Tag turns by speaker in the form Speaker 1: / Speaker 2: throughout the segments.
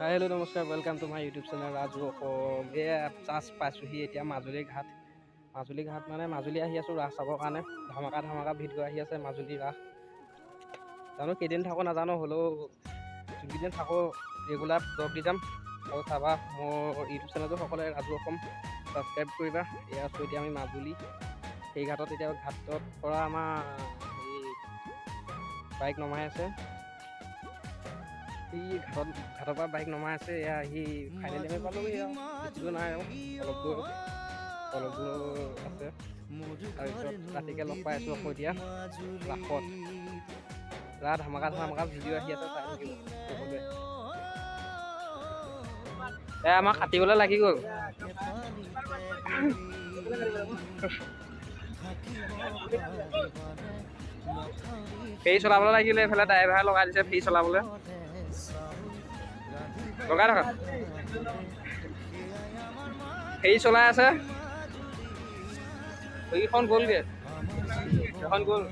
Speaker 1: Hello' নমস্কাৰ, welcome to my YouTube channel Raju Assam. এয়া just পাইছোঁহি এতিয়া মাজুলী ঘাট মানে মাজুলী আহি আছোঁ ৰাস চাবৰ কাৰণে। ধামাকা ভিডিঅ' আহি আছে মাজুলী ৰাস। জানো কেইদিন থাকোঁ নাজানো, হ'লেও যোনকেইদিন থাকোঁ ৰেগুলাৰ ব্লগ দি যাম আৰু চাবা মোৰ ইউটিউব চেনেলটো সকলোৱে ৰাজু অসম ছাবস্ক্ৰাইব কৰিবা। এয়া আছোঁ এতিয়া আমি মাজুলী সেই ঘাটত। এতিয়া ঘাটত পৰা আমাৰ বাইক নমাই আছে, সি ঘাটৰ পৰা বাইক নমাই আছে। এয়া সি ফাইনেলি আমি পালোঁহি আৰু বেছি দূৰ নাই আৰু অলপ দূৰ আছে। তাৰপিছত ৰাতিকৈ লগ পাই আছোঁ আকৌ এতিয়া ৰাসত। ধামাকা ভিডিঅ' আহি আছে, চাই থাকিব সকলোৱে। আমাক কাটিবলৈ লাগি গ'ল। ফেৰী চলাবলৈ লাগিলে, এইফালে ড্ৰাইভাৰে লগাই দিছে ফেৰী চলাবলৈ। লগাই থকা ফেৰী চলাই আছে। ফেৰীখন গ'লগৈ, এখন গ'ল।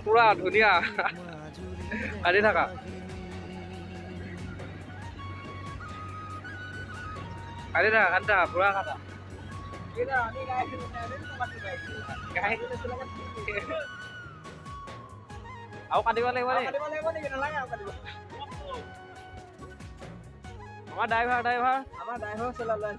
Speaker 1: পুৰা ধুনীয়া কাটি থাকা। পুৰা কাটা। আৰু কাটিব লাগিব নেকি? আমাৰ ড্ৰাইভাৰ চলালে।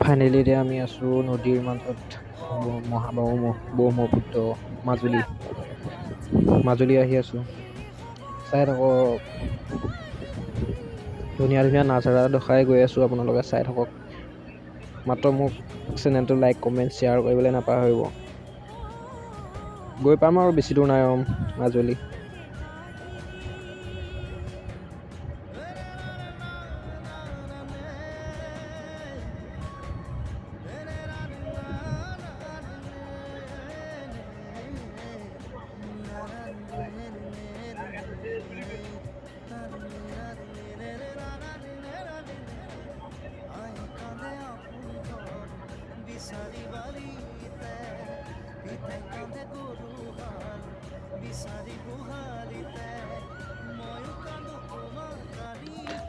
Speaker 1: ফাইনেলি এতিয়া আমি আছোঁ নদীৰ মাজত, ব্ৰহ্মপুত্ৰ মাজুলী আহি আছোঁ। চাই থাকক, ধুনীয়া নাজাৰা দেখাই গৈ আছোঁ, আপোনালোকে চাই থাকক। মাত্ৰ মোক চেনেলটো লাইক কমেণ্ট শ্বেয়াৰ কৰিবলৈ নাপাহৰিব। গৈ পাম আৰু বেছি দূৰ নাই মাজুলী।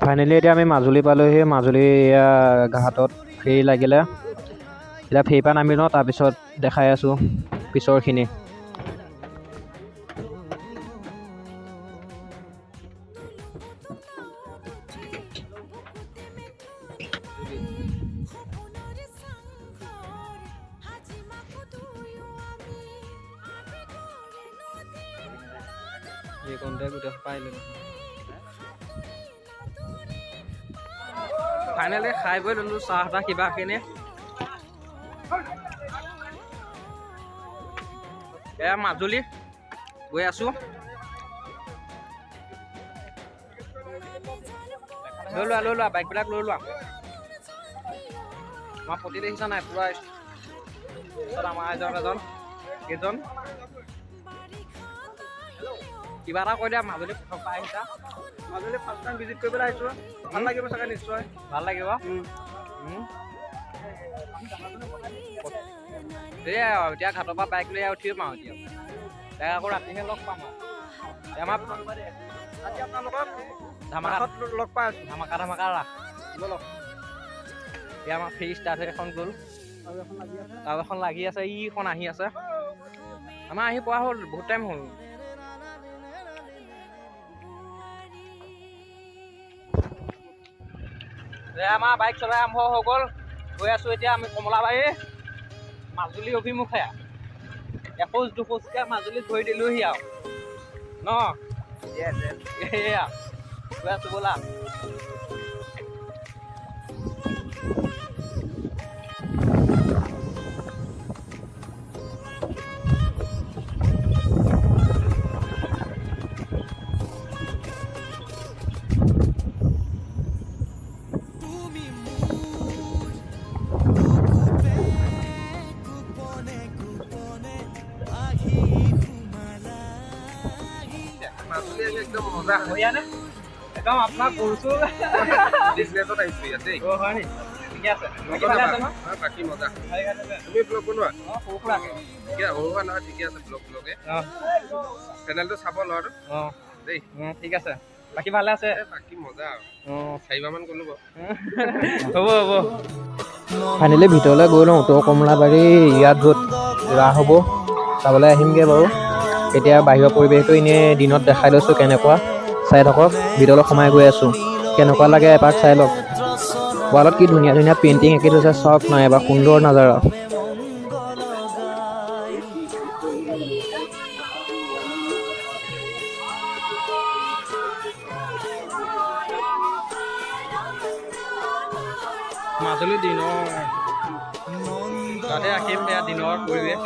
Speaker 1: ফাইনেলি এতিয়া আমি মাজুলী পালোঁহি। মাজুলী এয়া ঘাটত ফেৰী লাগিলে, এতিয়া ফেৰীৰ পৰা নামি লওঁ, তাৰপিছত দেখাই আছোঁ পিছৰখিনি। ফাইনেলি খাই বৈ ল'লোঁ চাহ তাহ কিবাখিনি। এয়া মাজুলী গৈ আছোঁ। লৈ লোৱা বাইকবিলাক লৈ লোৱা। আমাৰ প্ৰতি দেখিছা নাই, পুৰা আমাৰ কেইজন কিবা এটা কৈ দিয়া। মাজুলী প্ৰথম পৰা আহিছা, মাজুলী ফাৰ্ষ্ট টাইম ভিজিট কৰিবলৈ আহিছোঁ। ভাল লাগিব চাগে, নিশ্চয় ভাল লাগিব। এয়া এতিয়া ঘাটৰ পৰা বাইক লৈ উঠিম আৰু এতিয়া তাই আকৌ ৰাতিহে লগ পাম আৰু আমাৰ আজি আপোনালোকক ধামাকাত লগ পাই আছোঁ। ধামাকা ৰাস ব'লক। এতিয়া আমাৰ ফেৰী ষ্টাৰ্ট এখন গ'ল, আৰু এখন লাগি আছে, ইখন আহি আছে। আমাৰ আহি পোৱা হ'ল, বহুত টাইম হ'ল। আমাৰ বাইক চলাই আৰম্ভ হৈ গ'ল। গৈ আছোঁ এতিয়া আমি কমলাবাৰী মাজুলী অভিমুখে। এখোজ দুখোজকৈ মাজুলীত ধৰি দিলোঁহি আৰু ন এয়া গৈ আছোঁ, ব'লা।
Speaker 2: মাজুলী একদম মজা
Speaker 1: হয়নে একদম আপোনাক কৈছোঁ
Speaker 2: বিজনেছত আহিছোঁ ইয়াত দেই
Speaker 1: হয় নি ঠিকে আছে বাকী ভালে আছে ন
Speaker 2: বাকী মজা তুমি ব্লগ বনোৱা
Speaker 1: সৰু সুৰাকে
Speaker 2: ঠিকে সৰু সুৰা নহয় ঠিকে আছে ব্লগে চেনেলটো চাব ল'ৰাটো দেই
Speaker 1: ঠিক আছে বাকী ভালে আছে
Speaker 2: বাকী মজা আৰু 4বাৰমান গ'লো বাৰু
Speaker 1: হ'ব হ'ব ফাইনেলি ভিতৰলৈ গৈ লওঁ উত্তৰ কমলাবাৰী ইয়াত য'ত ৰাস হ'ব চাবলৈ আহিমগৈ বাৰু এতিয়া বাহিৰৰ পৰিৱেশটো এনেই দিনত দেখাই লৈছোঁ কেনেকুৱা চাই থাকক ভিতৰলৈ সোমাই গৈ আছোঁ কেনেকুৱা লাগে এপাক চাই লওক ৱালত কি ধুনীয়া ধুনীয়া পেইণ্টিং আঁকি থৈছে চাওক নাই এবাৰ সুন্দৰ নাজাৰা মাজুলী দিনৰ তাতে ৰাখিম বেয়া দিনৰ পৰিৱেশ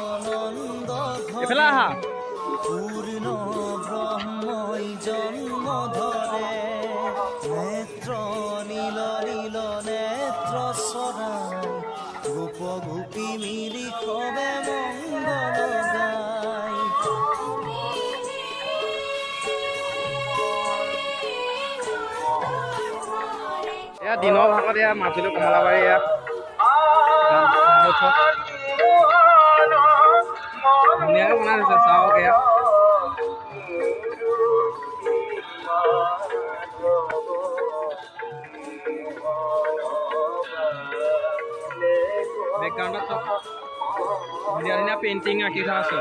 Speaker 1: এইফালে আহা
Speaker 3: পূৰ্ণ ব্ৰহ্মই জন্ম ধৰে নেত্ৰ নীল নীল নেত্ৰ চৰাই গোপ গোপী মিলি সবে মংগল গায়
Speaker 1: এয়া দিনৰ ভাগত এয়া মাজুলী কমলাবাৰী এয়া ধুনীয়াকৈ বনাই দিছে চাওক এয়া বেকগ্ৰাউণ্ডত ধুনীয়া ধুনীয়া পেইণ্টিং আঁকি থোৱা আছে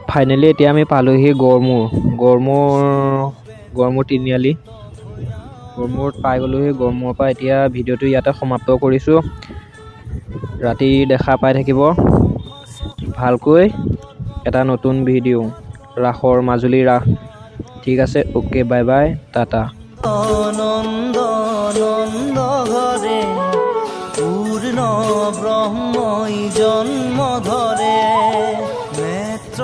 Speaker 1: ফাইনেলি এতিয়া আমি পালোহি গড়মূৰ তিনিআলি গড়মূৰত পাই গ'লোহি গড়মূৰৰ পৰা এতিয়া ভিডিঅ'টো ইয়াতে সমাপ্ত কৰিছোঁ ৰাতি দেখা পাই থাকিব ভালকৈ এটা নতুন ভিডিঅ' ৰাসৰ মাজুলী ৰাস ঠিক আছে okay bye bye Tata
Speaker 3: Nanda Nanda ঘৰে পূৰ্ণ ব্ৰহ্মই জন্ম ধৰে নেত্ৰ